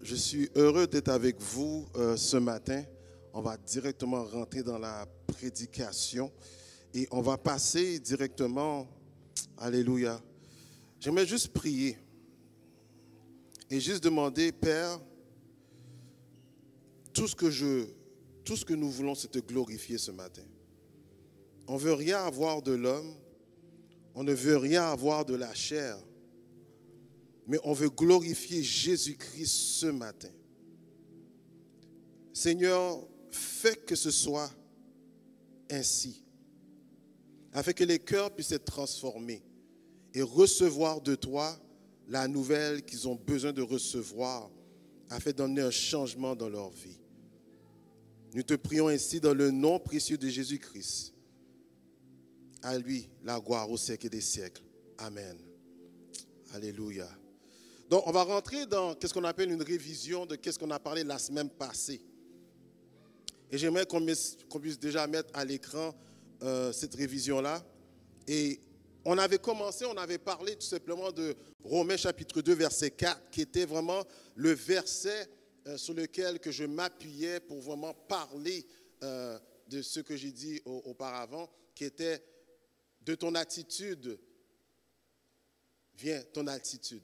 Je suis heureux d'être avec vous ce matin. On va directement rentrer dans la prédication et on va passer directement, alléluia. J'aimerais juste prier et juste demander, Père, tout ce que nous voulons, c'est te glorifier ce matin. On ne veut rien avoir de l'homme, on ne veut rien avoir de la chair, mais on veut glorifier Jésus-Christ ce matin. Seigneur, fais que ce soit ainsi, afin que les cœurs puissent être transformés et recevoir de toi la nouvelle qu'ils ont besoin de recevoir, afin d'emmener un changement dans leur vie. Nous te prions ainsi dans le nom précieux de Jésus-Christ. À lui, la gloire au siècle des siècles. Amen. Alléluia. Donc, on va rentrer dans ce qu'on appelle une révision de ce qu'on a parlé la semaine passée. Et j'aimerais qu'on puisse déjà mettre à l'écran cette révision-là. Et on avait parlé tout simplement de Romains chapitre 2, verset 4, qui était vraiment le verset sur lequel que je m'appuyais pour vraiment parler de ce que j'ai dit auparavant, qui était de ton attitude vient ton altitude.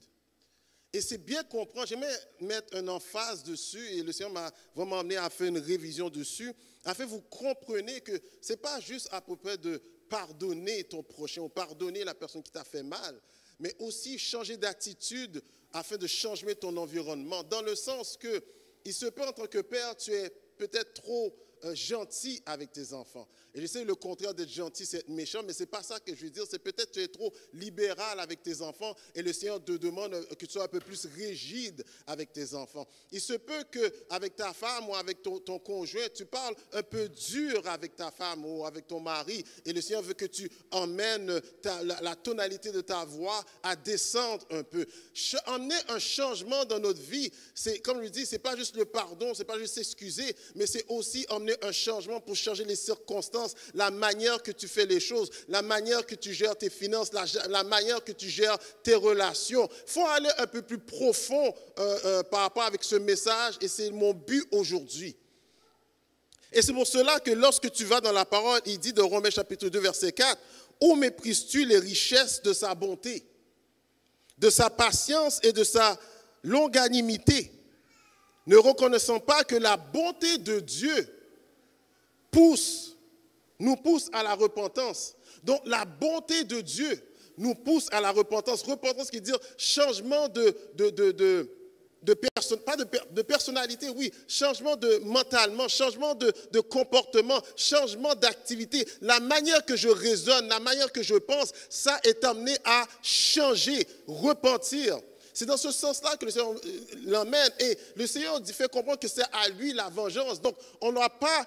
Et c'est bien comprendre, j'aimerais mettre une emphase dessus, et le Seigneur m'a vraiment amené à faire une révision dessus, afin que vous compreniez que ce n'est pas juste à peu près de pardonner ton prochain, ou pardonner la personne qui t'a fait mal, mais aussi changer d'attitude afin de changer ton environnement, dans le sens que il se peut en tant que père, tu es peut-être trop gentil avec tes enfants. Et je sais le contraire d'être gentil, c'est être méchant, mais ce n'est pas ça que je veux dire. C'est peut-être que tu es trop libéral avec tes enfants et le Seigneur te demande que tu sois un peu plus rigide avec tes enfants. Il se peut qu'avec ta femme ou avec ton conjoint, tu parles un peu dur avec ta femme ou avec ton mari et le Seigneur veut que tu emmènes la tonalité de ta voix à descendre un peu. Emmener un changement dans notre vie, c'est, comme je dis, ce n'est pas juste le pardon, ce n'est pas juste s'excuser, mais c'est aussi emmener un changement pour changer les circonstances, la manière que tu fais les choses, la manière que tu gères tes finances, la manière que tu gères tes relations. Il faut aller un peu plus profond par rapport avec ce message et c'est mon but aujourd'hui. Et c'est pour cela que lorsque tu vas dans la parole, il dit dans Romains chapitre 2 verset 4, « Où méprises-tu les richesses de sa bonté, de sa patience et de sa longanimité, ne reconnaissant pas que la bonté de Dieu nous pousse à la repentance. » Donc la bonté de Dieu nous pousse à la repentance. Repentance qui veut dire changement de personne, pas de personnalité, oui, changement de mentalement, changement de comportement, changement d'activité. La manière que je raisonne, la manière que je pense, ça est amené à changer, repentir. C'est dans ce sens-là que le Seigneur l'emmène. Et le Seigneur fait comprendre que c'est à lui la vengeance. Donc on n'aura pas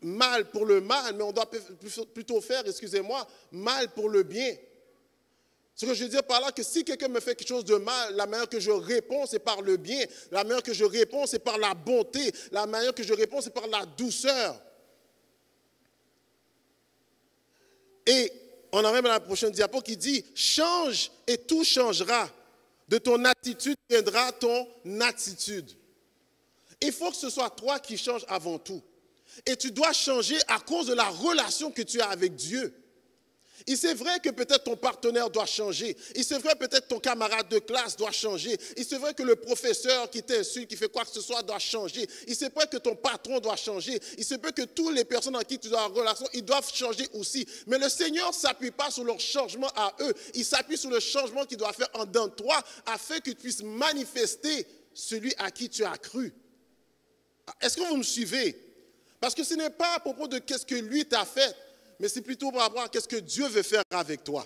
mal pour le mal, mais on doit plutôt faire, mal pour le bien. Ce que je veux dire par là, que si quelqu'un me fait quelque chose de mal, la manière que je réponds, c'est par le bien. La manière que je réponds, c'est par la bonté. La manière que je réponds, c'est par la douceur. Et on arrive à la prochaine diapo qui dit, change et tout changera. De ton attitude viendra ton attitude. Il faut que ce soit toi qui changes avant tout. Et tu dois changer à cause de la relation que tu as avec Dieu. Et c'est vrai que peut-être ton partenaire doit changer. Et c'est vrai que peut-être ton camarade de classe doit changer. Et c'est vrai que le professeur qui t'insulte, qui fait quoi que ce soit, doit changer. Et c'est vrai que ton patron doit changer. Et c'est vrai que toutes les personnes en qui tu dois en relation, ils doivent changer aussi. Mais le Seigneur ne s'appuie pas sur leur changement à eux. Il s'appuie sur le changement qu'il doit faire en dedans de toi afin que tu puisses manifester celui à qui tu as cru. Est-ce que vous me suivez? Parce que ce n'est pas à propos de qu'est-ce que lui t'a fait, mais c'est plutôt par rapport à qu'est-ce que Dieu veut faire avec toi.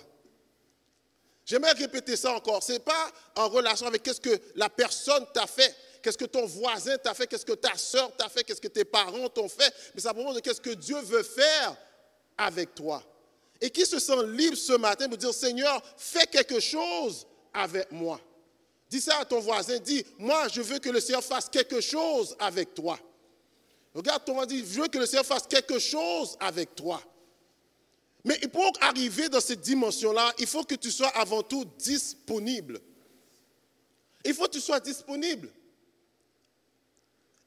J'aimerais répéter ça encore. Ce n'est pas en relation avec qu'est-ce que la personne t'a fait, qu'est-ce que ton voisin t'a fait, qu'est-ce que ta soeur t'a fait, qu'est-ce que tes parents t'ont fait, mais c'est à propos de qu'est-ce que Dieu veut faire avec toi. Et qui se sent libre ce matin pour dire, Seigneur, fais quelque chose avec moi. Dis ça à ton voisin, dis, moi je veux que le Seigneur fasse quelque chose avec toi. Regarde ton voisin, je veux que le Seigneur fasse quelque chose avec toi. Mais pour arriver dans cette dimension-là, il faut que tu sois avant tout disponible. Il faut que tu sois disponible.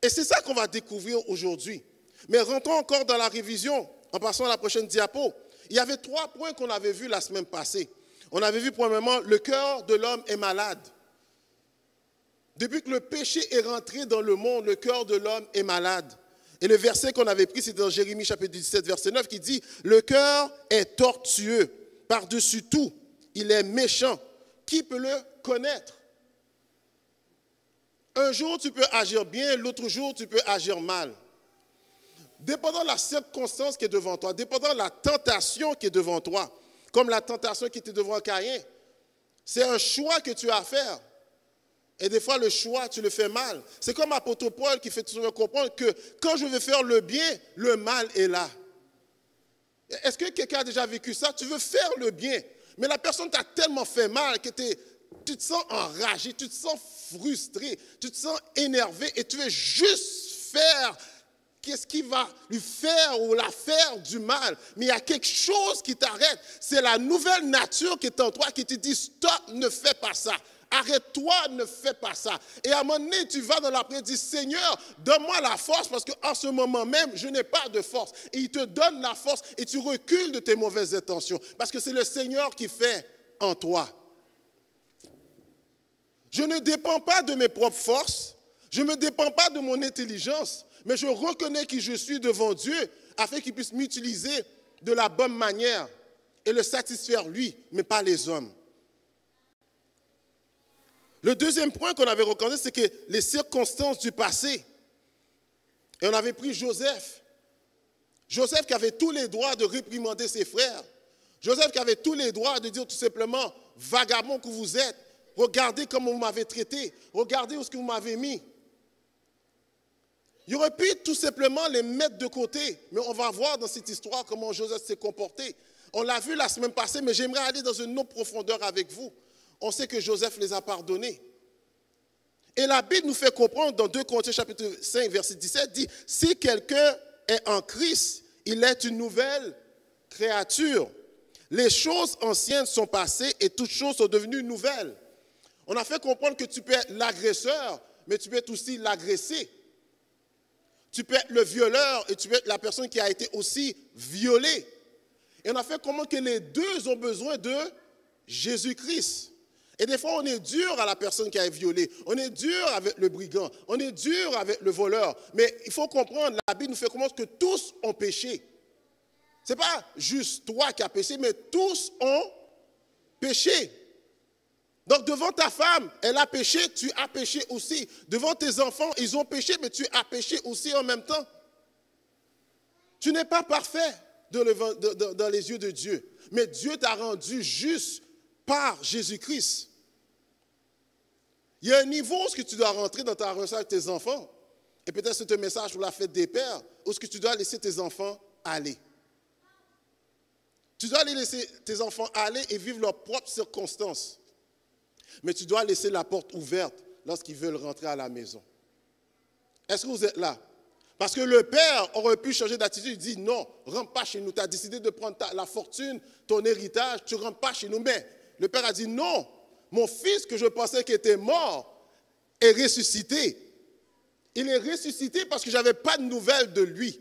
Et c'est ça qu'on va découvrir aujourd'hui. Mais rentrons encore dans la révision, en passant à la prochaine diapo. Il y avait 3 points qu'on avait vus la semaine passée. On avait vu premièrement, le cœur de l'homme est malade. Depuis que le péché est rentré dans le monde, le cœur de l'homme est malade. Et le verset qu'on avait pris, c'est dans Jérémie chapitre 17, verset 9, qui dit « Le cœur est tortueux par-dessus tout, il est méchant. Qui peut le connaître ?» Un jour, tu peux agir bien, l'autre jour, tu peux agir mal. Dépendant de la circonstance qui est devant toi, dépendant de la tentation qui est devant toi, comme la tentation qui était devant Caïn, c'est un choix que tu as à faire. Et des fois, le choix, tu le fais mal. C'est comme l'apôtre Paul qui fait toujours comprendre que quand je veux faire le bien, le mal est là. Est-ce que quelqu'un a déjà vécu ça? Tu veux faire le bien, mais la personne t'a tellement fait mal que tu te sens enragé, tu te sens frustré, tu te sens énervé et tu veux juste faire qu'est-ce qui va lui faire ou la faire du mal. Mais il y a quelque chose qui t'arrête. C'est la nouvelle nature qui est en toi qui te dit stop, ne fais pas ça. Arrête-toi, ne fais pas ça. Et à un moment donné, tu vas dans la prière et dis, Seigneur, donne-moi la force parce qu'en ce moment même, je n'ai pas de force. Et il te donne la force et tu recules de tes mauvaises intentions parce que c'est le Seigneur qui fait en toi. Je ne dépends pas de mes propres forces, je ne dépends pas de mon intelligence, mais je reconnais qui je suis devant Dieu afin qu'il puisse m'utiliser de la bonne manière et le satisfaire lui, mais pas les hommes. Le deuxième point qu'on avait reconnu, c'est que les circonstances du passé. Et on avait pris Joseph. Joseph qui avait tous les droits de réprimander ses frères. Joseph qui avait tous les droits de dire tout simplement, vagabond que vous êtes, regardez comment vous m'avez traité, regardez où est-ce que vous m'avez mis. Il aurait pu tout simplement les mettre de côté, mais on va voir dans cette histoire comment Joseph s'est comporté. On l'a vu la semaine passée, mais j'aimerais aller dans une autre profondeur avec vous. On sait que Joseph les a pardonnés. Et la Bible nous fait comprendre dans 2 Corinthiens chapitre 5, verset 17, dit, si quelqu'un est en Christ, il est une nouvelle créature. Les choses anciennes sont passées et toutes choses sont devenues nouvelles. On a fait comprendre que tu peux être l'agresseur, mais tu peux être aussi l'agressé. Tu peux être le violeur et tu peux être la personne qui a été aussi violée. Et on a fait comprendre que les deux ont besoin de Jésus-Christ. Et des fois, on est dur à la personne qui a été violée. On est dur avec le brigand. On est dur avec le voleur. Mais il faut comprendre, la Bible nous fait comprendre que tous ont péché. Ce n'est pas juste toi qui as péché, mais tous ont péché. Donc, devant ta femme, elle a péché, tu as péché aussi. Devant tes enfants, ils ont péché, mais tu as péché aussi en même temps. Tu n'es pas parfait dans les yeux de Dieu. Mais Dieu t'a rendu juste par Jésus-Christ. Il y a un niveau où tu dois rentrer dans ta relation avec tes enfants. Et peut-être c'est un message pour la fête des pères, où tu dois laisser tes enfants aller. Tu dois les laisser tes enfants aller et vivre leurs propres circonstances. Mais tu dois laisser la porte ouverte lorsqu'ils veulent rentrer à la maison. Est-ce que vous êtes là? Parce que le père aurait pu changer d'attitude. Il dit non, rentre pas chez nous. Tu as décidé de prendre la fortune, ton héritage, tu ne rentres pas chez nous. Mais le père a dit non, mon fils que je pensais qu'il était mort est ressuscité. Il est ressuscité parce que je n'avais pas de nouvelles de lui.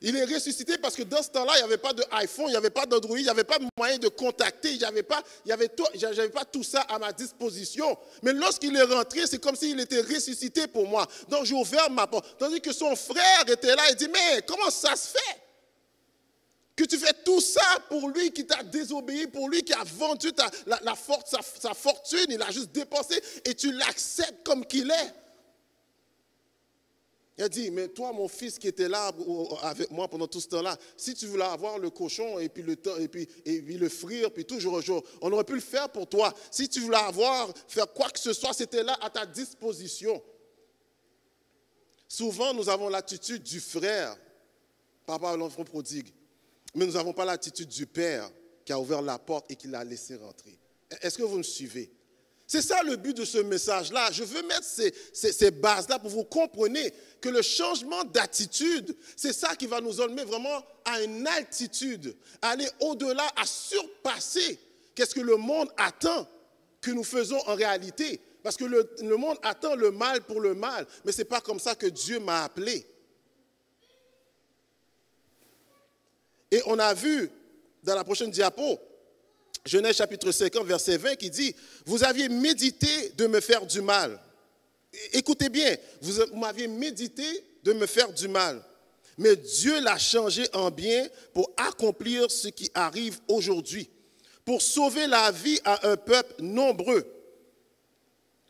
Il est ressuscité parce que dans ce temps-là, il n'y avait pas d'iPhone, il n'y avait pas d'Android, il n'y avait pas de moyen de contacter, j'avais pas tout ça à ma disposition. Mais lorsqu'il est rentré, c'est comme s'il était ressuscité pour moi. Donc j'ai ouvert ma porte. Tandis que son frère était là, il dit, mais comment ça se fait que tu fais tout ça pour lui qui t'a désobéi, pour lui qui a vendu sa fortune, il a juste dépensé et tu l'acceptes comme qu'il est. Il a dit, mais toi, mon fils qui était là avec moi pendant tout ce temps-là, si tu voulais avoir le cochon et puis le frire, puis tout, on aurait pu le faire pour toi. Si tu voulais faire quoi que ce soit, c'était là à ta disposition. Souvent, nous avons l'attitude du frère par rapport à l'enfant prodigue, mais nous n'avons pas l'attitude du père qui a ouvert la porte et qui l'a laissé rentrer. Est-ce que vous me suivez? C'est ça le but de ce message-là. Je veux mettre ces bases-là pour que vous compreniez que le changement d'attitude, c'est ça qui va nous emmener vraiment à une altitude, à aller au-delà, à surpasser qu'est-ce que le monde attend que nous faisons en réalité. Parce que le monde attend le mal pour le mal. Mais ce n'est pas comme ça que Dieu m'a appelé. Et on a vu dans la prochaine diapo, Genèse chapitre 50, verset 20, qui dit, « Vous aviez médité de me faire du mal. » Écoutez bien, vous m'aviez médité de me faire du mal. Mais Dieu l'a changé en bien pour accomplir ce qui arrive aujourd'hui, pour sauver la vie à un peuple nombreux.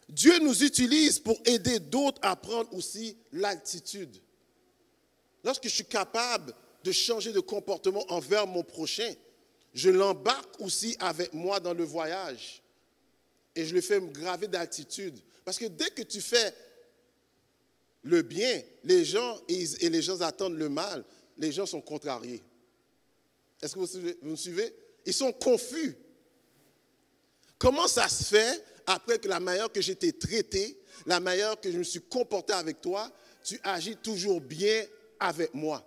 Dieu nous utilise pour aider d'autres à prendre aussi l'altitude. Lorsque je suis capable de changer de comportement envers mon prochain, je l'embarque aussi avec moi dans le voyage et je le fais me graver d'altitude. Parce que dès que tu fais le bien, les gens attendent le mal, les gens sont contrariés. Est-ce que vous me suivez? Ils sont confus. Comment ça se fait, après que la manière que j'ai été traité, la manière que je me suis comporté avec toi, tu agis toujours bien avec moi?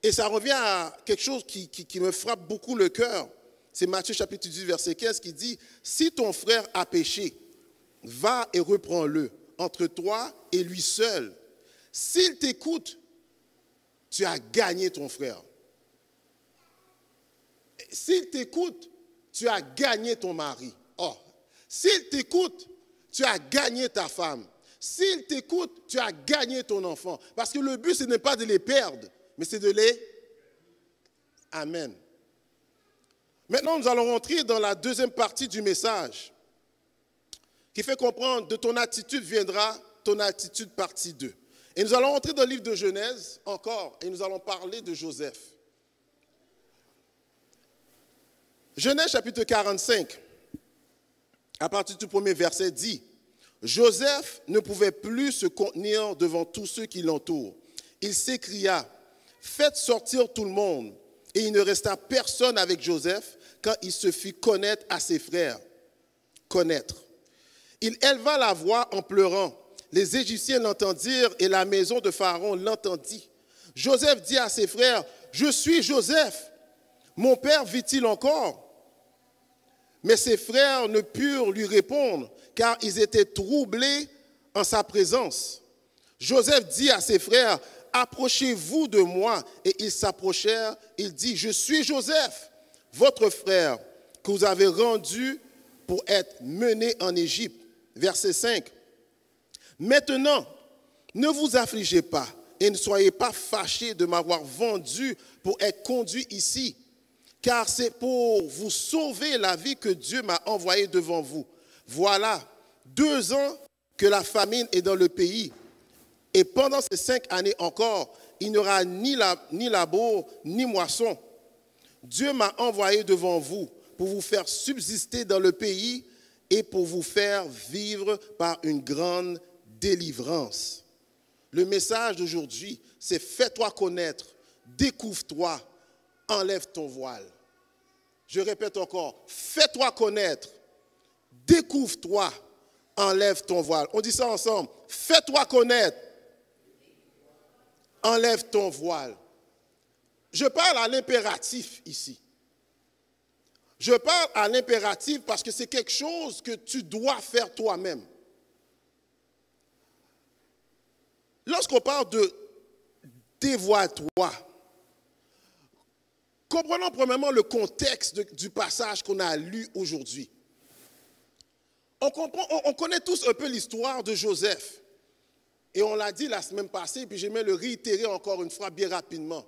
Et ça revient à quelque chose qui me frappe beaucoup le cœur. C'est Matthieu chapitre 18, verset 15 qui dit, « Si ton frère a péché, va et reprends-le entre toi et lui seul. S'il t'écoute, tu as gagné ton frère. S'il t'écoute, tu as gagné ton mari. Oh, s'il t'écoute, tu as gagné ta femme. S'il t'écoute, tu as gagné ton enfant. Parce que le but, ce n'est pas de les perdre, mais c'est de les... Amen. Maintenant, nous allons rentrer dans la deuxième partie du message qui fait comprendre de ton attitude viendra ton attitude partie 2. Et nous allons rentrer dans le livre de Genèse encore et nous allons parler de Joseph. Genèse chapitre 45, à partir du premier verset dit, « Joseph ne pouvait plus se contenir devant tous ceux qui l'entourent. Il s'écria, « Faites sortir tout le monde. » Et il ne resta personne avec Joseph quand il se fit connaître à ses frères. Connaître. Il éleva la voix en pleurant. Les Égyptiens l'entendirent et la maison de Pharaon l'entendit. Joseph dit à ses frères, « Je suis Joseph. Mon père vit-il encore? » Mais ses frères ne purent lui répondre, car ils étaient troublés en sa présence. Joseph dit à ses frères, « Approchez-vous de moi. » Et ils s'approchèrent. Il dit, « Je suis Joseph, votre frère, que vous avez rendu pour être mené en Égypte. » Verset 5. « Maintenant, ne vous affligez pas et ne soyez pas fâchés de m'avoir vendu pour être conduit ici, car c'est pour vous sauver la vie que Dieu m'a envoyé devant vous. Voilà, 2 ans que la famine est dans le pays. Et pendant ces 5 années encore, il n'y aura ni labour, ni moisson. Dieu m'a envoyé devant vous pour vous faire subsister dans le pays et pour vous faire vivre par une grande délivrance. » Le message d'aujourd'hui, c'est fais-toi connaître, découvre-toi, enlève ton voile. Je répète encore, fais-toi connaître, découvre-toi, enlève ton voile. On dit ça ensemble, fais-toi connaître. Enlève ton voile. Je parle à l'impératif ici. Je parle à l'impératif parce que c'est quelque chose que tu dois faire toi-même. Lorsqu'on parle de dévoile-toi, comprenons premièrement le contexte du passage qu'on a lu aujourd'hui. On connaît tous un peu l'histoire de Joseph. Et on l'a dit la semaine passée, puis j'aimerais le réitérer encore une fois bien rapidement.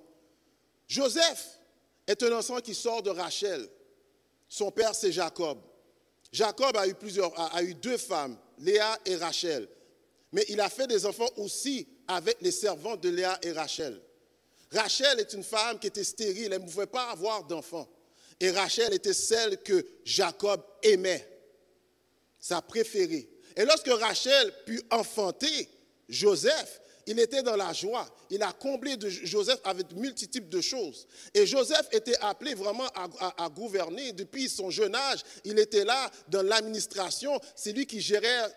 Joseph est un enfant qui sort de Rachel. Son père, c'est Jacob. Jacob a eu 2 femmes, Léa et Rachel. Mais il a fait des enfants aussi avec les servantes de Léa et Rachel. Rachel est une femme qui était stérile, elle ne pouvait pas avoir d'enfants. Et Rachel était celle que Jacob aimait, sa préférée. Et lorsque Rachel put enfanter Joseph, il était dans la joie. Il a comblé de Joseph avec multitudes de choses. Et Joseph était appelé vraiment à gouverner. Depuis son jeune âge, il était là dans l'administration. C'est lui qui gérait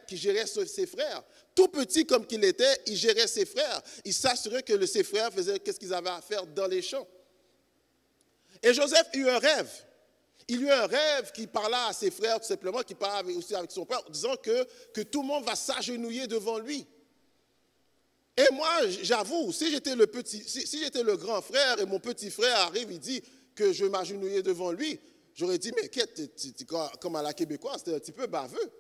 ses frères. Tout petit comme qu'il était, il gérait ses frères. Il s'assurait que ses frères faisaient ce qu'ils avaient à faire dans les champs. Et Joseph eut un rêve. Il eut un rêve qui parla à ses frères, tout simplement, qui parlait aussi avec son père, disant que tout le monde va s'agenouiller devant lui. Et moi, j'avoue, si j'étais le grand frère et mon petit frère arrive, il dit que je vais m'agenouiller devant lui, j'aurais dit, mais comme à la québécoise, c'était un petit peu baveux.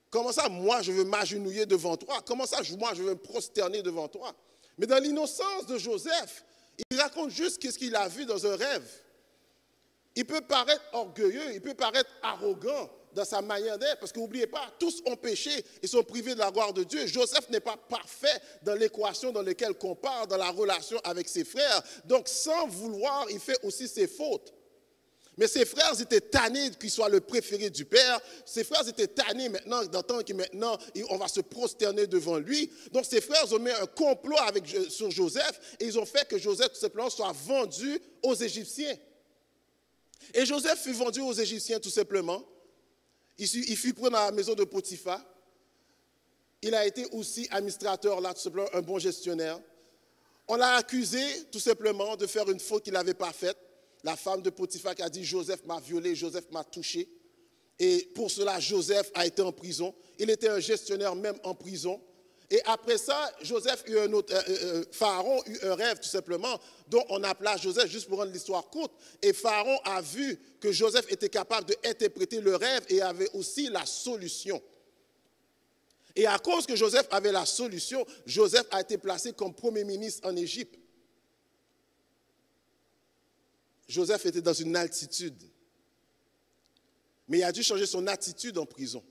Comment ça, moi, je veux m'agenouiller devant toi? Comment ça, moi, je veux me prosterner devant toi? Mais dans l'innocence de Joseph, il raconte juste ce qu'il a vu dans un rêve. Il peut paraître orgueilleux, il peut paraître arrogant dans sa manière d'être, parce que n'oubliez pas, tous ont péché et sont privés de la gloire de Dieu. Joseph n'est pas parfait dans l'équation dans laquelle on compare, dans la relation avec ses frères. Donc, sans vouloir, il fait aussi ses fautes. Mais ses frères étaient tannés qu'il soit le préféré du père. Ses frères étaient tannés maintenant d'entendre que maintenant on va se prosterner devant lui. Donc ses frères ont mis un complot sur Joseph et ils ont fait que Joseph tout simplement soit vendu aux Égyptiens. Et Joseph fut vendu aux Égyptiens tout simplement. Il fut pris dans la maison de Potiphar. Il a été aussi administrateur là, tout simplement un bon gestionnaire. On l'a accusé tout simplement de faire une faute qu'il n'avait pas faite. La femme de Potiphar qui a dit « Joseph m'a violé, Joseph m'a touché ». Et pour cela, Joseph a été en prison. Il était un gestionnaire même en prison. Et après ça, Pharaon eut un rêve tout simplement, dont on appela Joseph, juste pour rendre l'histoire courte. Et Pharaon a vu que Joseph était capable d'interpréter le rêve et avait aussi la solution. Et à cause que Joseph avait la solution, Joseph a été placé comme premier ministre en Égypte. Joseph était dans une altitude. Mais il a dû changer son attitude en prison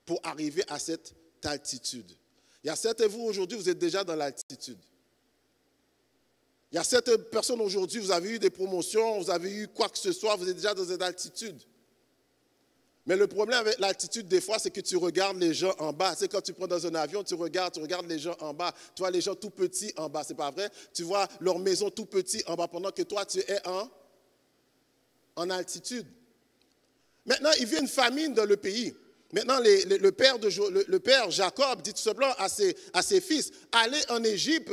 pour arriver à cette altitude. Il y a certains de vous aujourd'hui, vous êtes déjà dans l'altitude. Il y a certaines personnes aujourd'hui, vous avez eu des promotions, vous avez eu quoi que ce soit, vous êtes déjà dans cette altitude. Mais le problème avec l'altitude, des fois, c'est que tu regardes les gens en bas. C'est quand tu prends dans un avion, tu regardes les gens en bas. Tu vois les gens tout petits en bas, c'est pas vrai? Tu vois leur maison tout petit en bas pendant que toi, tu es en altitude. Maintenant, il vient une famine dans le pays. Maintenant, le père Jacob dit tout simplement à ses fils, allez en Égypte,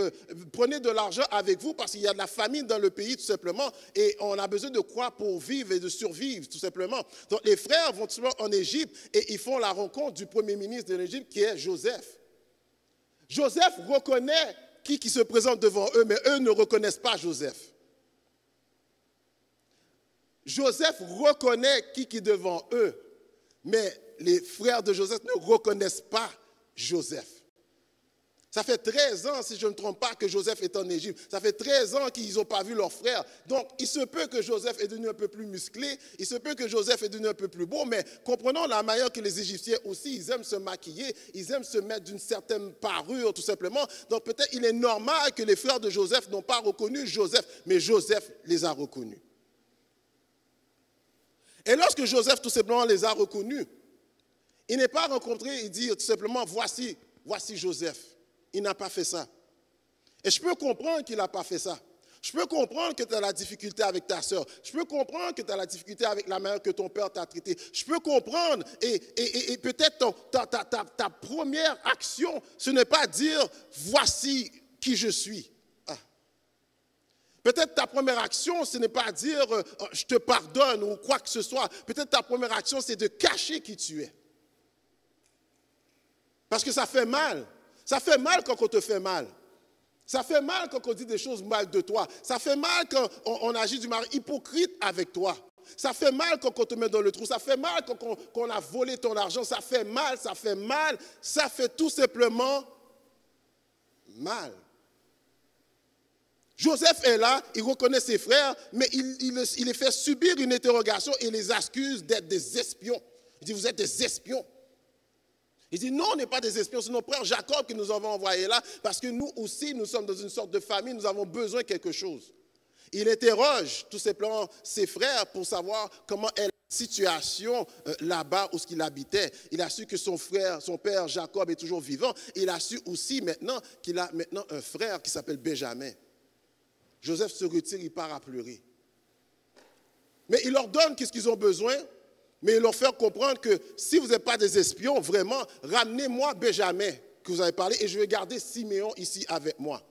prenez de l'argent avec vous parce qu'il y a de la famine dans le pays tout simplement et on a besoin de quoi pour vivre et de survivre tout simplement. Donc les frères vont tout simplement en Égypte et ils font la rencontre du premier ministre de l'Égypte qui est Joseph. Joseph reconnaît qui se présente devant eux, mais eux ne reconnaissent pas Joseph. Joseph reconnaît qui est devant eux, mais les frères de Joseph ne reconnaissent pas Joseph. Ça fait 13 ans, si je ne me trompe pas, que Joseph est en Égypte. Ça fait 13 ans qu'ils n'ont pas vu leur frère. Donc, il se peut que Joseph est devenu un peu plus musclé, il se peut que Joseph est devenu un peu plus beau, mais comprenons la manière que les Égyptiens aussi, ils aiment se maquiller, ils aiment se mettre d'une certaine parure, tout simplement. Donc, peut-être il est normal que les frères de Joseph n'ont pas reconnu Joseph, mais Joseph les a reconnus. Et lorsque Joseph, tout simplement, les a reconnus, il n'est pas rencontré et dit tout simplement, voici Joseph. Il n'a pas fait ça. Et je peux comprendre qu'il n'a pas fait ça. Je peux comprendre que tu as la difficulté avec ta soeur. Je peux comprendre que tu as la difficulté avec la manière que ton père t'a traité. Je peux comprendre. Et peut-être ta première action, ce n'est pas dire, voici qui je suis. Peut-être ta première action, ce n'est pas dire, je te pardonne ou quoi que ce soit. Peut-être ta première action, c'est de cacher qui tu es. Parce que ça fait mal. Ça fait mal quand on te fait mal. Ça fait mal quand on dit des choses mal de toi. Ça fait mal quand on agit d'une manière hypocrite avec toi. Ça fait mal quand on te met dans le trou. Ça fait mal quand on a volé ton argent. Ça fait mal, ça fait mal. Ça fait tout simplement mal. Joseph est là, il reconnaît ses frères, mais il les fait subir une interrogation et les accuse d'être des espions. Il dit, vous êtes des espions. Il dit, non, on n'est pas des espions, c'est nos frères Jacob qui nous avons envoyés là, parce que nous aussi, nous sommes dans une sorte de famille, nous avons besoin de quelque chose. Il interroge tout simplement ses frères pour savoir comment est la situation là-bas où il habitait. Il a su que son père Jacob est toujours vivant. Il a su aussi maintenant qu'il a maintenant un frère qui s'appelle Benjamin. Joseph se retire, il part à pleurer. Mais il leur donne ce qu'ils ont besoin, mais il leur fait comprendre que si vous n'êtes pas des espions, vraiment, ramenez-moi Benjamin que vous avez parlé et je vais garder Siméon ici avec moi.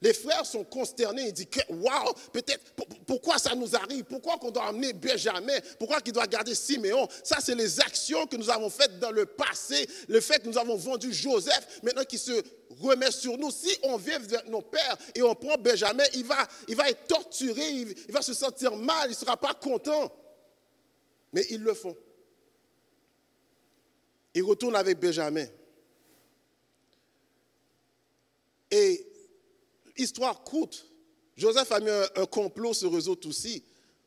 Les frères sont consternés. Ils disent, waouh, peut-être, pourquoi ça nous arrive? Pourquoi qu'on doit emmener Benjamin? Pourquoi qu'il doit garder Siméon? Ça, c'est les actions que nous avons faites dans le passé. Le fait que nous avons vendu Joseph, maintenant qui se remet sur nous. Si on vient vers nos pères et on prend Benjamin, il va être torturé, il va se sentir mal, il ne sera pas content. Mais ils le font. Ils retournent avec Benjamin. Et histoire courte, Joseph a mis un complot sur eux autres aussi,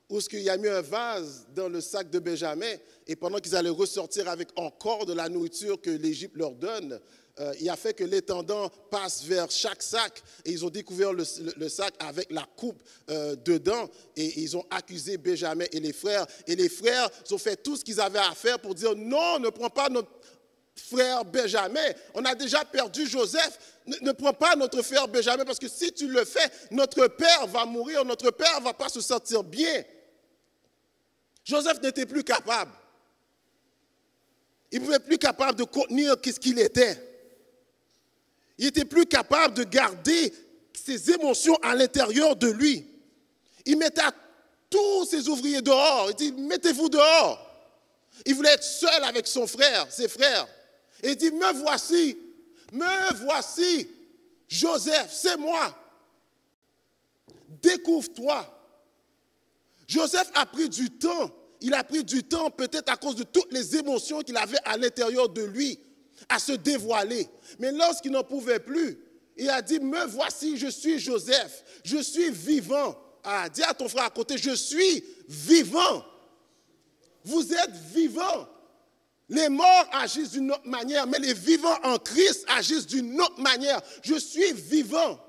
où il a mis un vase dans le sac de Benjamin, et pendant qu'ils allaient ressortir avec encore de la nourriture que l'Égypte leur donne, il a fait que l'étendant passe vers chaque sac, et ils ont découvert le sac avec la coupe dedans, et ils ont accusé Benjamin et les frères ont fait tout ce qu'ils avaient à faire pour dire non, ne prends pas notre frère Benjamin, on a déjà perdu Joseph, ne prends pas notre frère Benjamin, parce que si tu le fais, notre père va mourir, notre père ne va pas se sentir bien. Joseph n'était plus capable. Il ne pouvait plus capable de contenir ce qu'il était. Il n'était plus capable de garder ses émotions à l'intérieur de lui. Il mettait tous ses ouvriers dehors, il dit, mettez-vous dehors. Il voulait être seul avec son frère, ses frères. Et il dit, me voici, Joseph, c'est moi. Découvre-toi. Joseph a pris du temps. Il a pris du temps, peut-être à cause de toutes les émotions qu'il avait à l'intérieur de lui, à se dévoiler. Mais lorsqu'il n'en pouvait plus, il a dit, me voici, je suis Joseph, je suis vivant. Ah, dis à ton frère à côté, je suis vivant. Vous êtes vivant. Les morts agissent d'une autre manière, mais les vivants en Christ agissent d'une autre manière. Je suis vivant.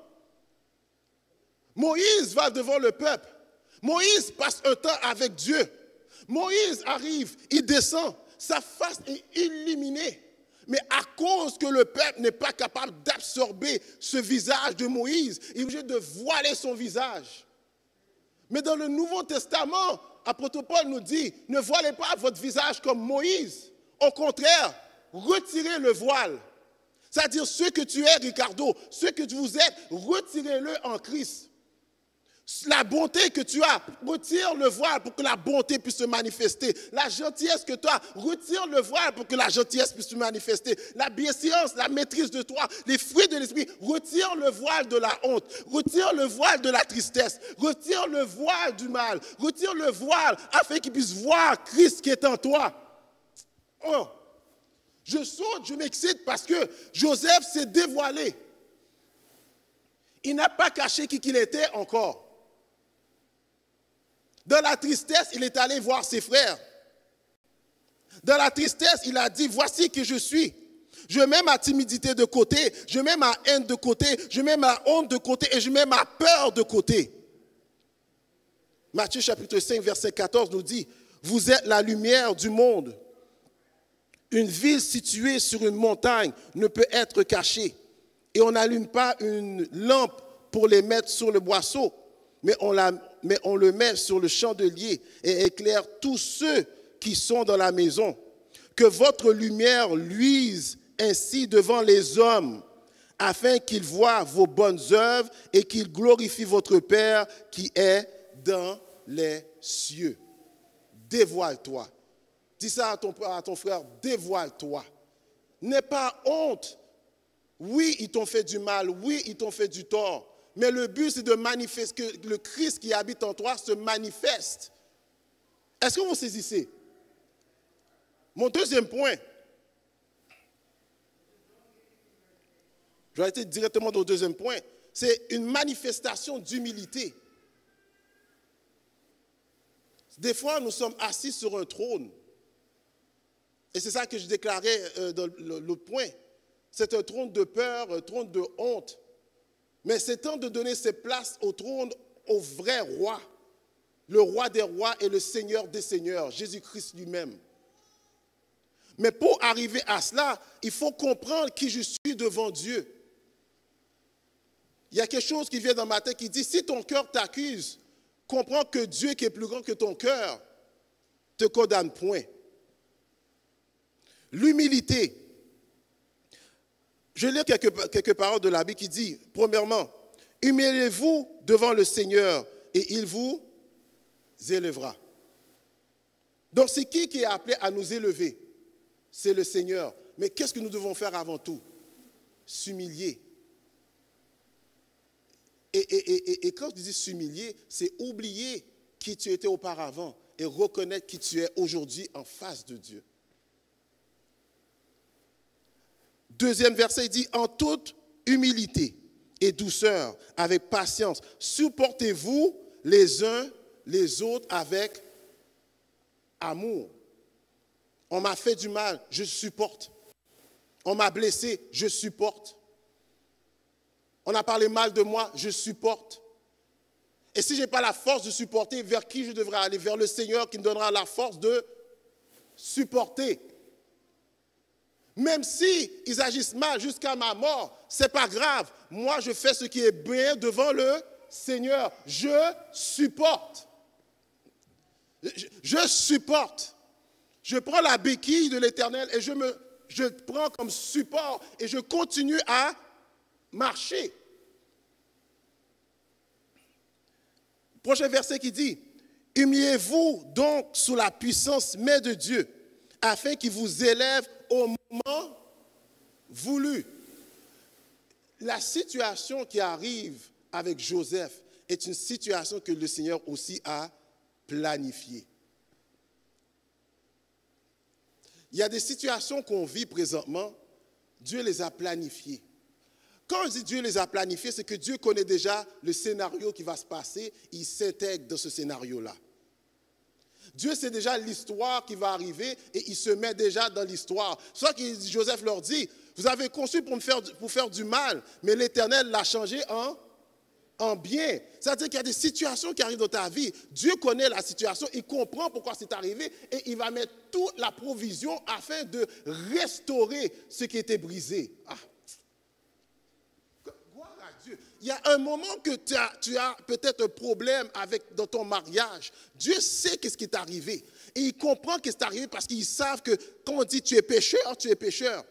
Moïse va devant le peuple. Moïse passe un temps avec Dieu. Moïse arrive, il descend, sa face est illuminée. Mais à cause que le peuple n'est pas capable d'absorber ce visage de Moïse, il est obligé de voiler son visage. Mais dans le Nouveau Testament, l'apôtre Paul nous dit, ne voilez pas votre visage comme Moïse. Au contraire, retirez le voile. C'est-à-dire ce que tu es, Ricardo, ce que vous êtes, retirez-le en Christ. La bonté que tu as, retire le voile pour que la bonté puisse se manifester. La gentillesse que tu as, retire le voile pour que la gentillesse puisse se manifester. La bienséance, la maîtrise de toi, les fruits de l'esprit, retire le voile de la honte, retire le voile de la tristesse, retire le voile du mal, retire le voile afin qu'il puisse voir Christ qui est en toi. Oh, je saute, je m'excite parce que Joseph s'est dévoilé. Il n'a pas caché qui il était encore. Dans la tristesse, il est allé voir ses frères. Dans la tristesse, il a dit, voici qui je suis. Je mets ma timidité de côté, je mets ma haine de côté, je mets ma honte de côté et je mets ma peur de côté. Matthieu chapitre 5, verset 14 nous dit, vous êtes la lumière du monde. Une ville située sur une montagne ne peut être cachée. Et on n'allume pas une lampe pour les mettre sur le boisseau, mais on le met sur le chandelier et éclaire tous ceux qui sont dans la maison. Que votre lumière luise ainsi devant les hommes, afin qu'ils voient vos bonnes œuvres et qu'ils glorifient votre Père qui est dans les cieux. Dévoile-toi. Dis ça à ton frère, dévoile-toi. N'aie pas honte. Oui, ils t'ont fait du mal, oui, ils t'ont fait du tort. Mais le but, c'est de manifester, que le Christ qui habite en toi se manifeste. Est-ce que vous saisissez? Mon deuxième point, je vais aller directement au deuxième point, c'est une manifestation d'humilité. Des fois, nous sommes assis sur un trône. Et c'est ça que je déclarais dans l'autre point. C'est un trône de peur, un trône de honte. Mais c'est temps de donner ses places au trône au vrai roi. Le roi des rois et le Seigneur des seigneurs, Jésus-Christ lui-même. Mais pour arriver à cela, il faut comprendre qui je suis devant Dieu. Il y a quelque chose qui vient dans ma tête qui dit, si ton cœur t'accuse, comprends que Dieu qui est plus grand que ton cœur te condamne point. L'humilité. Je lis quelques paroles de la Bible qui dit, premièrement, Humiliez-vous devant le Seigneur et il vous élèvera. Donc c'est qui est appelé à nous élever? C'est le Seigneur. Mais qu'est-ce que nous devons faire avant tout? S'humilier. Et quand je dis s'humilier, c'est oublier qui tu étais auparavant et reconnaître qui tu es aujourd'hui en face de Dieu. Deuxième verset, il dit, en toute humilité et douceur, avec patience, supportez-vous les uns les autres avec amour. On m'a fait du mal, je supporte. On m'a blessé, je supporte. On a parlé mal de moi, je supporte. Et si je n'ai pas la force de supporter, vers qui je devrais aller? Vers le Seigneur qui me donnera la force de supporter. Même si ils agissent mal jusqu'à ma mort, ce n'est pas grave. Moi, je fais ce qui est bien devant le Seigneur. Je supporte. Je supporte. Je prends la béquille de l'Éternel et je prends comme support et je continue à marcher. Prochain verset qui dit, humiliez-vous donc sous la puissance main de Dieu, afin qu'il vous élève au moment voulu. La situation qui arrive avec Joseph est une situation que le Seigneur aussi a planifiée. Il y a des situations qu'on vit présentement, Dieu les a planifiées. Quand je dis Dieu les a planifiées, c'est que Dieu connaît déjà le scénario qui va se passer, il s'intègre dans ce scénario-là. Dieu sait déjà l'histoire qui va arriver et il se met déjà dans l'histoire. C'est ça que Joseph leur dit, vous avez conçu pour faire du mal, mais l'Éternel l'a changé en bien. C'est-à-dire qu'il y a des situations qui arrivent dans ta vie. Dieu connaît la situation, il comprend pourquoi c'est arrivé et il va mettre toute la provision afin de restaurer ce qui était brisé. Gloire à Dieu. Il y a un moment que tu as peut-être un problème dans ton mariage. Dieu sait qu'est-ce qui est arrivé. Et il comprend qu'est-ce qui est arrivé parce qu'ils savent que quand on dit tu es pécheur, tu es pécheur.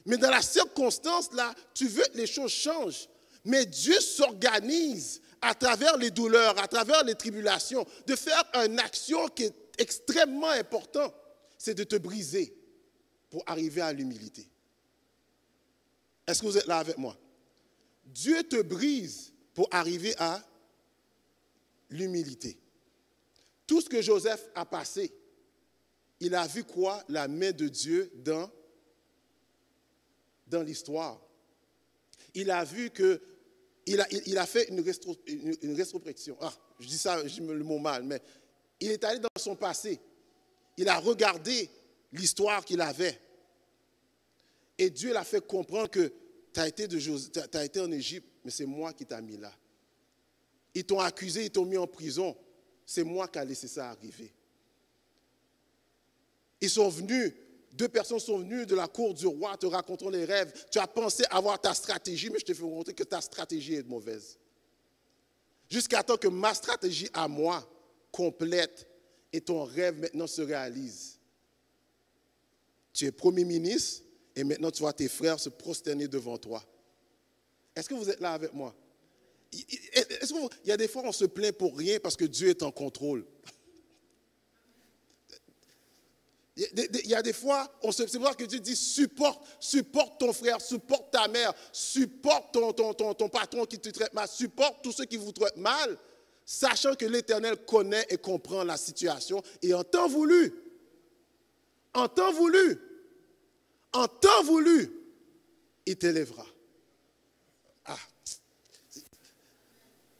Mais dans la circonstance là, tu veux que les choses changent. Mais Dieu s'organise à travers les douleurs, à travers les tribulations, de faire une action qui est extrêmement importante, c'est de te briser pour arriver à l'humilité. Est-ce que vous êtes là avec moi? Dieu te brise pour arriver à l'humilité. Tout ce que Joseph a passé, il a vu quoi? La main de Dieu dans l'histoire. Il a vu que il a fait une rétrospection. Je dis ça, je me le mot mal, mais il est allé dans son passé. Il a regardé l'histoire qu'il avait. Et Dieu l'a fait comprendre que tu as été en Égypte, mais c'est moi qui t'ai mis là. Ils t'ont accusé, ils t'ont mis en prison. C'est moi qui ai laissé ça arriver. Ils sont venus. 2 personnes sont venues de la cour du roi te racontant les rêves. Tu as pensé avoir ta stratégie, mais je te fais montrer que ta stratégie est mauvaise. Jusqu'à temps que ma stratégie à moi complète et ton rêve maintenant se réalise. Tu es premier ministre et maintenant tu vois tes frères se prosterner devant toi. Est-ce que vous êtes là avec moi? Il y a des fois on se plaint pour rien parce que Dieu est en contrôle. Il y a des fois, c'est pour ça que Dieu dit supporte ton frère, supporte ta mère, supporte ton patron qui te traite mal, supporte tous ceux qui vous traitent mal, sachant que l'Éternel connaît et comprend la situation. Et en temps voulu, il t'élèvera.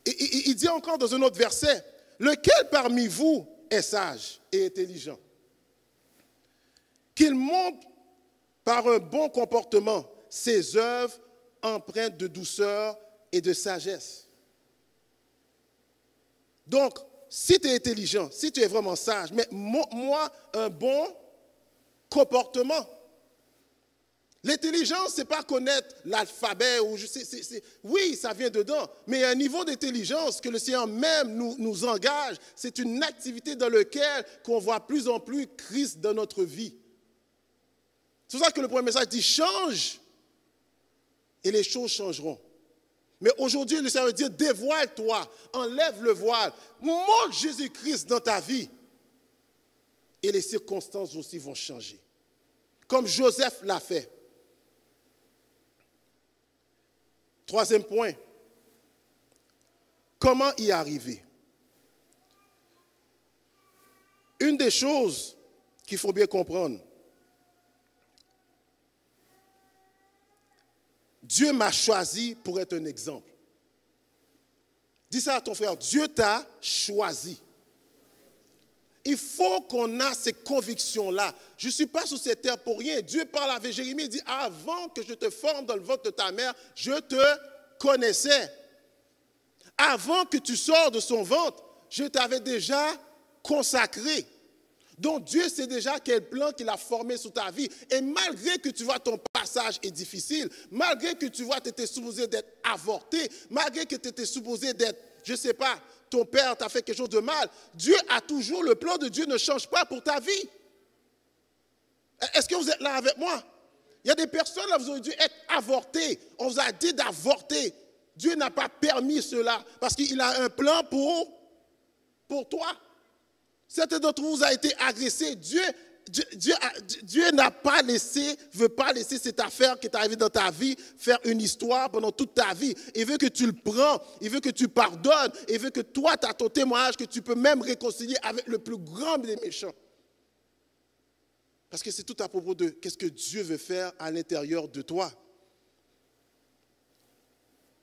Il dit encore dans un autre verset, lequel parmi vous est sage et intelligent? Qu'il montre par un bon comportement ses œuvres empreintes de douceur et de sagesse. Donc, si tu es intelligent, si tu es vraiment sage, mais montre-moi un bon comportement. L'intelligence, ce n'est pas connaître l'alphabet. Oui, ça vient dedans, mais il y a un niveau d'intelligence que le Seigneur même nous engage. C'est une activité dans laquelle on voit plus en plus Christ dans notre vie. C'est pour ça que le premier message dit change et les choses changeront. Mais aujourd'hui, le Seigneur veut dire, dévoile-toi, enlève le voile, montre Jésus-Christ dans ta vie. Et les circonstances aussi vont changer. Comme Joseph l'a fait. Troisième point. Comment y arriver? Une des choses qu'il faut bien comprendre, Dieu m'a choisi pour être un exemple. Dis ça à ton frère, Dieu t'a choisi. Il faut qu'on ait ces convictions-là. Je ne suis pas sur cette terre pour rien. Dieu parle avec Jérémie, il dit, avant que je te forme dans le ventre de ta mère, je te connaissais. Avant que tu sors de son ventre, je t'avais déjà consacré. Donc Dieu sait déjà quel plan qu'il a formé sur ta vie. Et malgré que tu vois ton passage est difficile, malgré que tu vois que tu étais supposé d'être avorté, malgré que tu étais supposé d'être, je ne sais pas, ton père t'a fait quelque chose de mal, Dieu a toujours, le plan de Dieu ne change pas pour ta vie. Est-ce que vous êtes là avec moi? Il y a des personnes là, vous auriez dû être avortées. On vous a dit d'avorter. Dieu n'a pas permis cela parce qu'il a un plan pour toi. Certains d'entre vous ont été agressés. Dieu n'a pas laissé, veut pas laisser cette affaire qui est arrivée dans ta vie faire une histoire pendant toute ta vie. Il veut que tu le prends, il veut que tu pardonnes, il veut que toi, tu as ton témoignage, que tu peux même réconcilier avec le plus grand des méchants. Parce que c'est tout à propos de qu'est-ce que Dieu veut faire à l'intérieur de toi.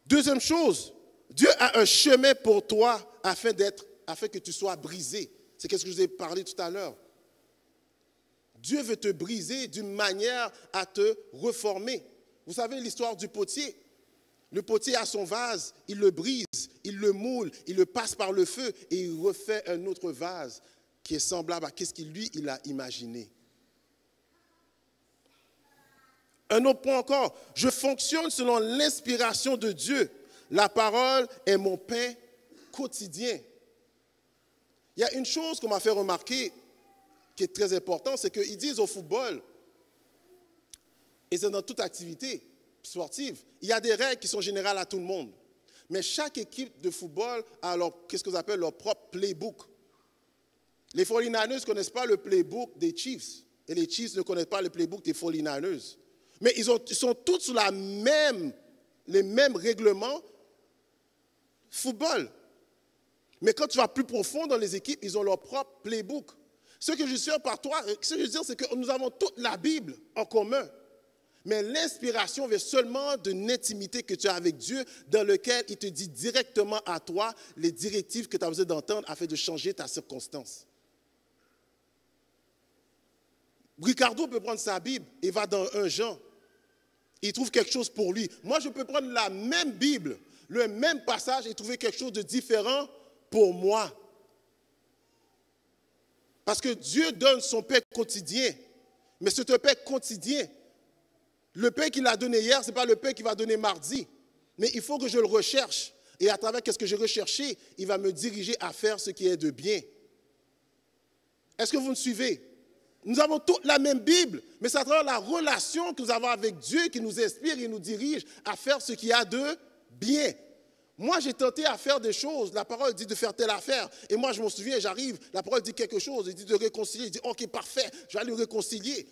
Deuxième chose, Dieu a un chemin pour toi afin que tu sois brisé. C'est ce que je vous ai parlé tout à l'heure. Dieu veut te briser d'une manière à te reformer. Vous savez l'histoire du potier. Le potier a son vase, il le brise, il le moule, il le passe par le feu et il refait un autre vase qui est semblable à ce qu'il lui il a imaginé. Un autre point encore, je fonctionne selon l'inspiration de Dieu. La parole est mon pain quotidien. Il y a une chose qu'on m'a fait remarquer qui est très importante, c'est qu'ils disent au football, et c'est dans toute activité sportive, il y a des règles qui sont générales à tout le monde. Mais chaque équipe de football a qu'est-ce que vous appelez leur propre playbook. Les 49ers ne connaissent pas le playbook des Chiefs, et les Chiefs ne connaissent pas le playbook des 49ers. Mais ils sont tous sous les mêmes règlements football. Mais quand tu vas plus profond dans les équipes, ils ont leur propre playbook. Ce que je suis par toi, ce que je veux dire, c'est que nous avons toute la Bible en commun. Mais l'inspiration vient seulement d'une intimité que tu as avec Dieu, dans lequel il te dit directement à toi les directives que tu as besoin d'entendre afin de changer ta circonstance. Ricardo peut prendre sa Bible et va dans 1 Jean. Il trouve quelque chose pour lui. Moi, je peux prendre la même Bible, le même passage et trouver quelque chose de différent pour moi. Parce que Dieu donne son pain quotidien. Mais ce pain quotidien, le pain qu'il a donné hier, ce n'est pas le pain qu'il va donner mardi. Mais il faut que je le recherche. Et à travers ce que j'ai recherché, il va me diriger à faire ce qui est de bien. Est-ce que vous me suivez? Nous avons toute la même Bible, mais c'est à travers la relation que nous avons avec Dieu qui nous inspire et nous dirige à faire ce qu'il y a de bien. Moi, j'ai tenté à faire des choses. La parole dit de faire telle affaire. Et moi, je m'en souviens, j'arrive, la parole dit quelque chose. Elle dit de réconcilier. Je dis, ok, parfait, je vais aller réconcilier.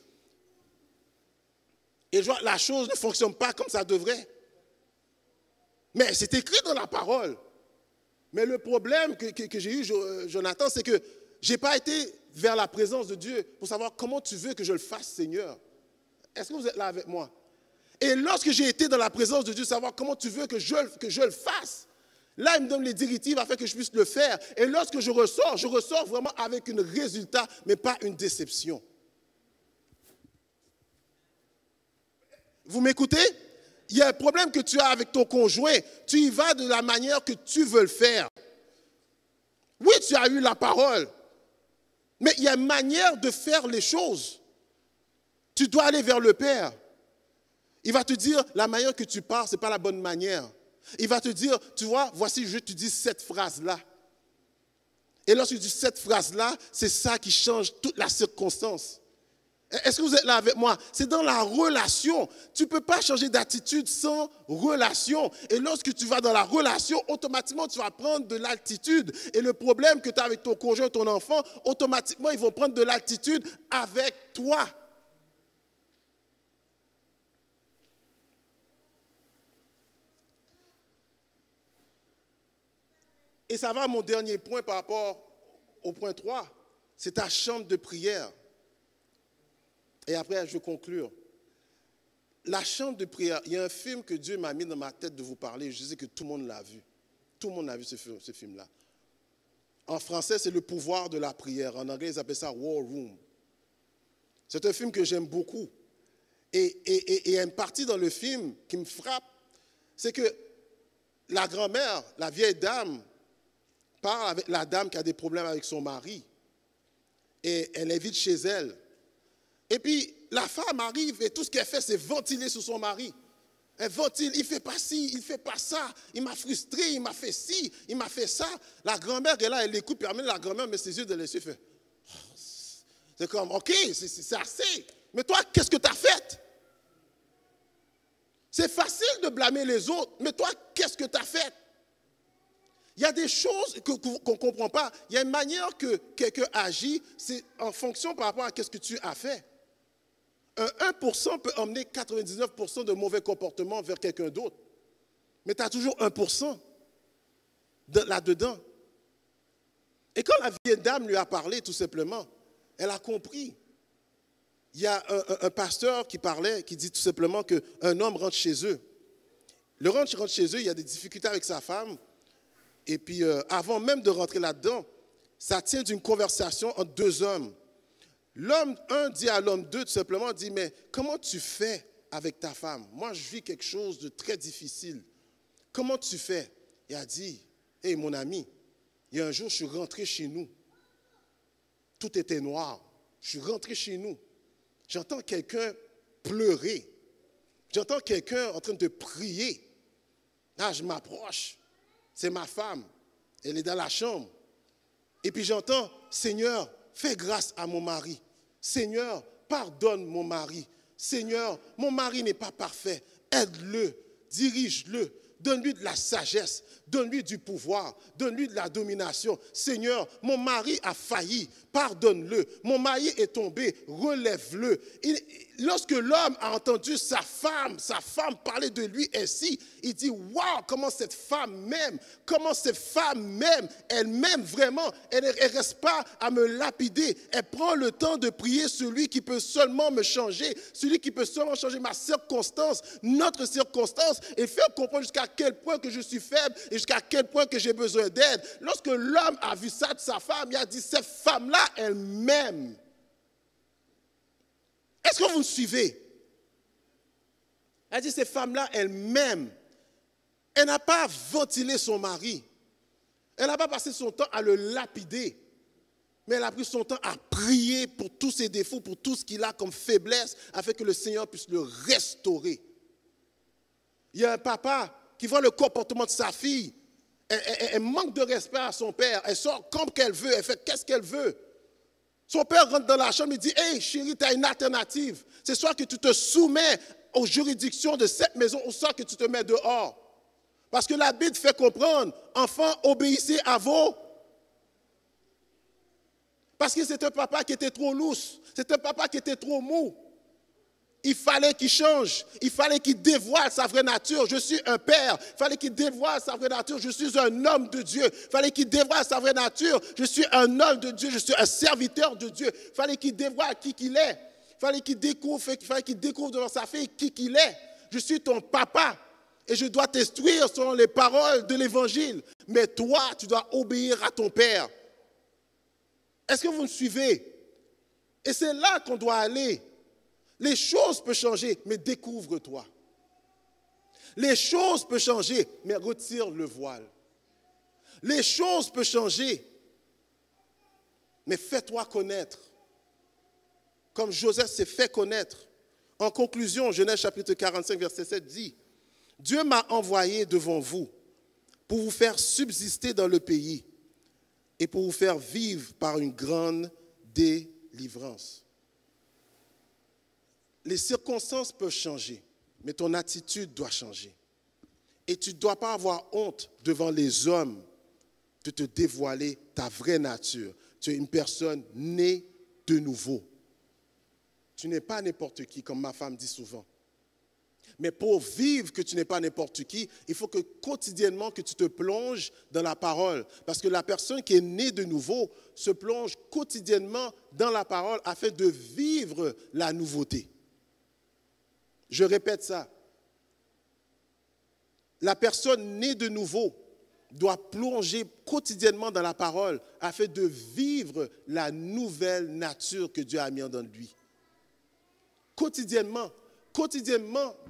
Et je vois, la chose ne fonctionne pas comme ça devrait. Mais c'est écrit dans la parole. Mais le problème que j'ai eu, Jonathan, c'est que je n'ai pas été vers la présence de Dieu pour savoir comment tu veux que je le fasse, Seigneur. Est-ce que vous êtes là avec moi? Et lorsque j'ai été dans la présence de Dieu, savoir comment tu veux que je le fasse, là, il me donne les directives afin que je puisse le faire. Et lorsque je ressors vraiment avec un résultat, mais pas une déception. Vous m'écoutez? Il y a un problème que tu as avec ton conjoint. Tu y vas de la manière que tu veux le faire. Oui, tu as eu la parole. Mais il y a une manière de faire les choses. Tu dois aller vers le Père. Il va te dire, la manière que tu pars, ce n'est pas la bonne manière. Il va te dire, tu vois, voici, je te dis cette phrase-là. Et lorsque tu dis cette phrase-là, c'est ça qui change toute la circonstance. Est-ce que vous êtes là avec moi? C'est dans la relation. Tu ne peux pas changer d'attitude sans relation. Et lorsque tu vas dans la relation, automatiquement, tu vas prendre de l'altitude. Et le problème que tu as avec ton conjoint, ton enfant, automatiquement, ils vont prendre de l'altitude avec toi. Et ça va à mon dernier point par rapport au point 3. C'est ta chambre de prière. Et après, je vais conclure. La chambre de prière, il y a un film que Dieu m'a mis dans ma tête de vous parler. Je sais que tout le monde l'a vu. Tout le monde a vu ce film-là. En français, c'est Le pouvoir de la prière. En anglais, ils appellent ça War Room. C'est un film que j'aime beaucoup. Et il y a une partie dans le film qui me frappe, c'est que la grand-mère, la vieille dame, parle avec la dame qui a des problèmes avec son mari. Et elle invite chez elle. Et puis, la femme arrive et tout ce qu'elle fait, c'est ventiler sur son mari. Elle ventile, il ne fait pas ci, il ne fait pas ça, il m'a frustré, il m'a fait ci, il m'a fait ça. La grand-mère est là, elle l'écoute, puis la grand-mère met ses yeux dans les yeux, fait, oh, c'est comme, ok, c'est assez. Mais toi, qu'est-ce que tu as fait? C'est facile de blâmer les autres, mais toi, qu'est-ce que tu as fait? Il y a des choses qu'on ne comprend pas. Il y a une manière que quelqu'un agit, c'est en fonction par rapport à ce que tu as fait. Un 1% peut emmener 99% de mauvais comportements vers quelqu'un d'autre. Mais tu as toujours 1% là-dedans. Et quand la vieille dame lui a parlé, tout simplement, elle a compris. Il y a un pasteur qui parlait, qui dit tout simplement qu'un homme rentre chez eux. Le rentre chez eux, il y a des difficultés avec sa femme. Et puis, avant même de rentrer là-dedans, ça tient d'une conversation entre deux hommes. L'homme 1 dit à l'homme 2, tout simplement, dit, mais comment tu fais avec ta femme? Moi, je vis quelque chose de très difficile. Comment tu fais? Il a dit, hé, mon ami, il y a un jour, je suis rentré chez nous. Tout était noir. Je suis rentré chez nous. J'entends quelqu'un pleurer. J'entends quelqu'un en train de prier. Là, je m'approche. C'est ma femme. Elle est dans la chambre. Et puis j'entends, Seigneur, fais grâce à mon mari. Seigneur, pardonne mon mari. Seigneur, mon mari n'est pas parfait. Aide-le, dirige-le, donne-lui de la sagesse, donne-lui du pouvoir, donne-lui de la domination. Seigneur, mon mari a failli, pardonne-le. Mon mari est tombé, relève-le. Lorsque l'homme a entendu sa femme parler de lui ainsi, il dit, waouh, comment cette femme m'aime, elle m'aime vraiment, elle ne reste pas à me lapider, elle prend le temps de prier celui qui peut seulement me changer, celui qui peut seulement changer ma circonstance, notre circonstance, et faire comprendre jusqu'à quel point que je suis faible et jusqu'à quel point que j'ai besoin d'aide. Lorsque l'homme a vu ça de sa femme, il a dit, cette femme-là, elle m'aime. Est-ce que vous me suivez? Elle dit, cette femme-là, elle m'aime. Elle n'a pas ventilé son mari. Elle n'a pas passé son temps à le lapider. Mais elle a pris son temps à prier pour tous ses défauts, pour tout ce qu'il a comme faiblesse, afin que le Seigneur puisse le restaurer. Il y a un papa qui voit le comportement de sa fille. Elle manque de respect à son père. Elle sort comme qu'elle veut. Elle fait qu'est-ce qu'elle veut. Son père rentre dans la chambre et dit, « Hey, chérie, tu as une alternative. C'est soit que tu te soumets aux juridictions de cette maison, ou soit que tu te mets dehors. » Parce que la Bible fait comprendre, enfants, obéissez à vos. Parce que c'est un papa qui était trop lousse. C'est un papa qui était trop mou. Il fallait qu'il change. Il fallait qu'il dévoile sa vraie nature. Je suis un père. Il fallait qu'il dévoile sa vraie nature. Je suis un homme de Dieu. Il fallait qu'il dévoile sa vraie nature. Je suis un homme de Dieu. Je suis un serviteur de Dieu. Il fallait qu'il dévoile qui qu'il est. Il fallait qu'il découvre devant sa fille qui qu'il est. Je suis ton papa. Et je dois t'instruire selon les paroles de l'évangile. Mais toi, tu dois obéir à ton père. Est-ce que vous me suivez? Et c'est là qu'on doit aller. Les choses peuvent changer, mais découvre-toi. Les choses peuvent changer, mais retire le voile. Les choses peuvent changer, mais fais-toi connaître. Comme Joseph s'est fait connaître. En conclusion, Genèse chapitre 45, verset 7 dit, « Dieu m'a envoyé devant vous pour vous faire subsister dans le pays et pour vous faire vivre par une grande délivrance. » les circonstances peuvent changer, mais ton attitude doit changer. Et tu ne dois pas avoir honte devant les hommes de te dévoiler ta vraie nature. Tu es une personne née de nouveau. Tu n'es pas n'importe qui, comme ma femme dit souvent. Mais pour vivre que tu n'es pas n'importe qui, il faut que quotidiennement que tu te plonges dans la parole. Parce que la personne qui est née de nouveau se plonge quotidiennement dans la parole afin de vivre la nouveauté. Je répète ça. La personne née de nouveau doit plonger quotidiennement dans la parole afin de vivre la nouvelle nature que Dieu a mis en lui. Quotidiennement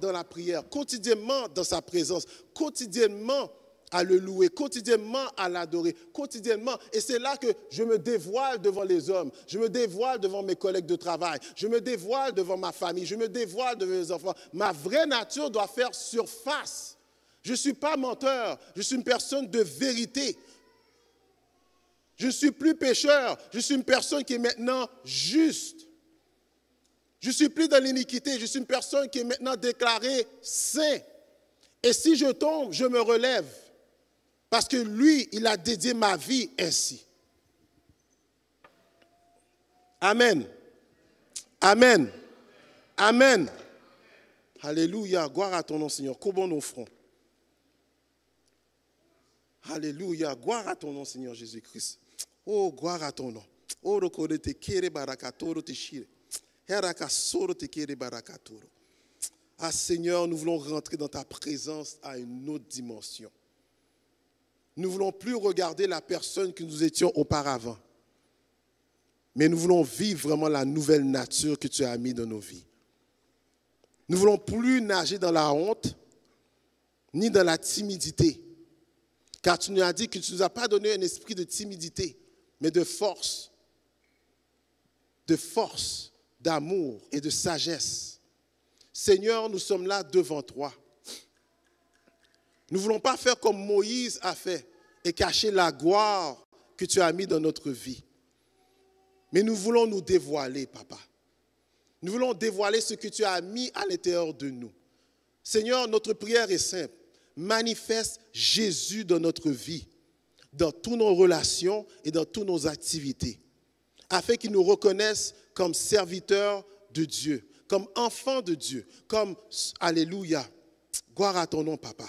dans la prière, quotidiennement dans sa présence, quotidiennement à le louer, quotidiennement à l'adorer, quotidiennement. Et c'est là que je me dévoile devant les hommes, je me dévoile devant mes collègues de travail, je me dévoile devant ma famille, je me dévoile devant mes enfants. Ma vraie nature doit faire surface. Je ne suis pas menteur, je suis une personne de vérité. Je ne suis plus pécheur, je suis une personne qui est maintenant juste. Je ne suis plus dans l'iniquité, je suis une personne qui est maintenant déclarée saint. Et si je tombe, je me relève. Parce que lui, il a dédié ma vie ainsi. Amen. Amen. Amen. Alléluia. Gloire à ton nom, Seigneur. Courbons nos fronts. Alléluia. Gloire à ton nom, Seigneur Jésus-Christ. Oh, gloire à ton nom. Oh, recorde te kere barakatoro te shire. Ah Seigneur, nous voulons rentrer dans ta présence à une autre dimension. Nous ne voulons plus regarder la personne que nous étions auparavant. Mais nous voulons vivre vraiment la nouvelle nature que tu as mise dans nos vies. Nous ne voulons plus nager dans la honte, ni dans la timidité. Car tu nous as dit que tu ne nous as pas donné un esprit de timidité, mais de force. De force. D'amour et de sagesse. Seigneur, nous sommes là devant toi. Nous ne voulons pas faire comme Moïse a fait et cacher la gloire que tu as mis dans notre vie. Mais nous voulons nous dévoiler, Papa. Nous voulons dévoiler ce que tu as mis à l'intérieur de nous. Seigneur, notre prière est simple. Manifeste Jésus dans notre vie, dans toutes nos relations et dans toutes nos activités, afin qu'il nous reconnaisse comme serviteurs de Dieu, comme enfants de Dieu, comme, alléluia, gloire à ton nom, Papa.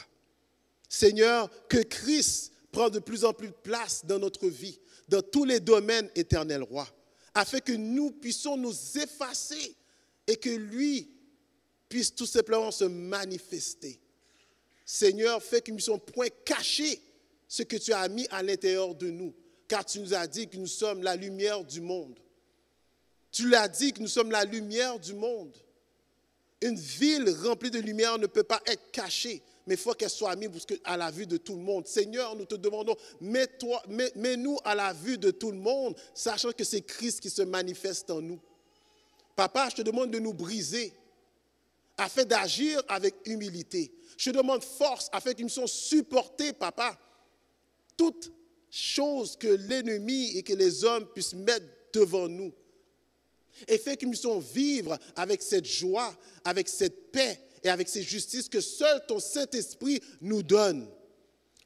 Seigneur, que Christ prenne de plus en plus de place dans notre vie, dans tous les domaines, éternel roi, afin que nous puissions nous effacer et que lui puisse tout simplement se manifester. Seigneur, fais que nous ne puissions point cacher ce que tu as mis à l'intérieur de nous, car tu nous as dit que nous sommes la lumière du monde. Tu l'as dit que nous sommes la lumière du monde. Une ville remplie de lumière ne peut pas être cachée, mais il faut qu'elle soit mise à la vue de tout le monde. Seigneur, nous te demandons, mets-nous à la vue de tout le monde, sachant que c'est Christ qui se manifeste en nous. Papa, je te demande de nous briser, afin d'agir avec humilité. Je te demande force, afin que nous soyons supportés, Papa, toutes choses que l'ennemi et que les hommes puissent mettre devant nous. Et fait que nous puissions vivre avec cette joie, avec cette paix et avec cette justice que seul ton Saint-Esprit nous donne.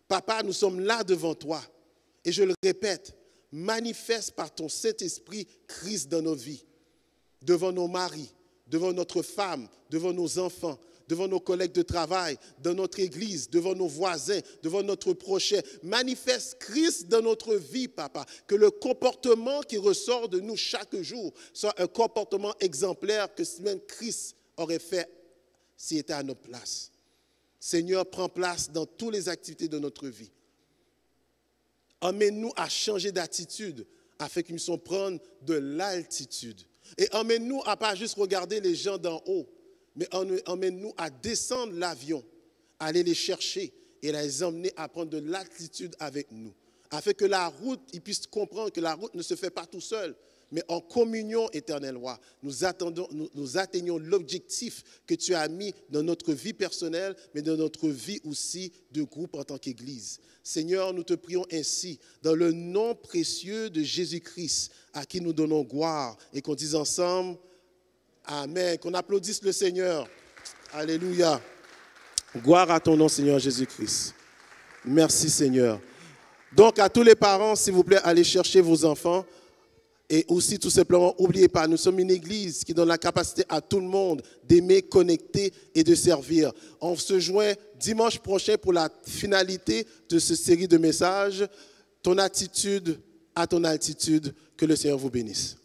Papa, nous sommes là devant toi. Et je le répète, manifeste par ton Saint-Esprit Christ dans nos vies, devant nos maris, devant notre femme, devant nos enfants, devant nos collègues de travail, dans notre église, devant nos voisins, devant notre prochain. Manifeste Christ dans notre vie, Papa. Que le comportement qui ressort de nous chaque jour soit un comportement exemplaire que même Christ aurait fait s'il était à notre place. Seigneur, prends place dans toutes les activités de notre vie. Emmène-nous à changer d'attitude afin que nous puissions prendre de l'altitude. Et emmène-nous à pas juste regarder les gens d'en haut, mais emmène-nous à descendre l'avion, à aller les chercher et à les emmener à prendre de l'altitude avec nous. Afin que la route, ils puissent comprendre que la route ne se fait pas tout seul, mais en communion, éternel roi. Nous atteignons l'objectif que tu as mis dans notre vie personnelle, mais dans notre vie aussi de groupe en tant qu'Église. Seigneur, nous te prions ainsi, dans le nom précieux de Jésus-Christ, à qui nous donnons gloire, et qu'on dise ensemble, Amen. Qu'on applaudisse le Seigneur. Alléluia. Gloire à ton nom, Seigneur Jésus-Christ. Merci, Seigneur. Donc, à tous les parents, s'il vous plaît, allez chercher vos enfants. Et aussi, tout simplement, n'oubliez pas, nous sommes une église qui donne la capacité à tout le monde d'aimer, connecter et de servir. On se joint dimanche prochain pour la finalité de cette série de messages. Ton attitude à ton altitude. Que le Seigneur vous bénisse.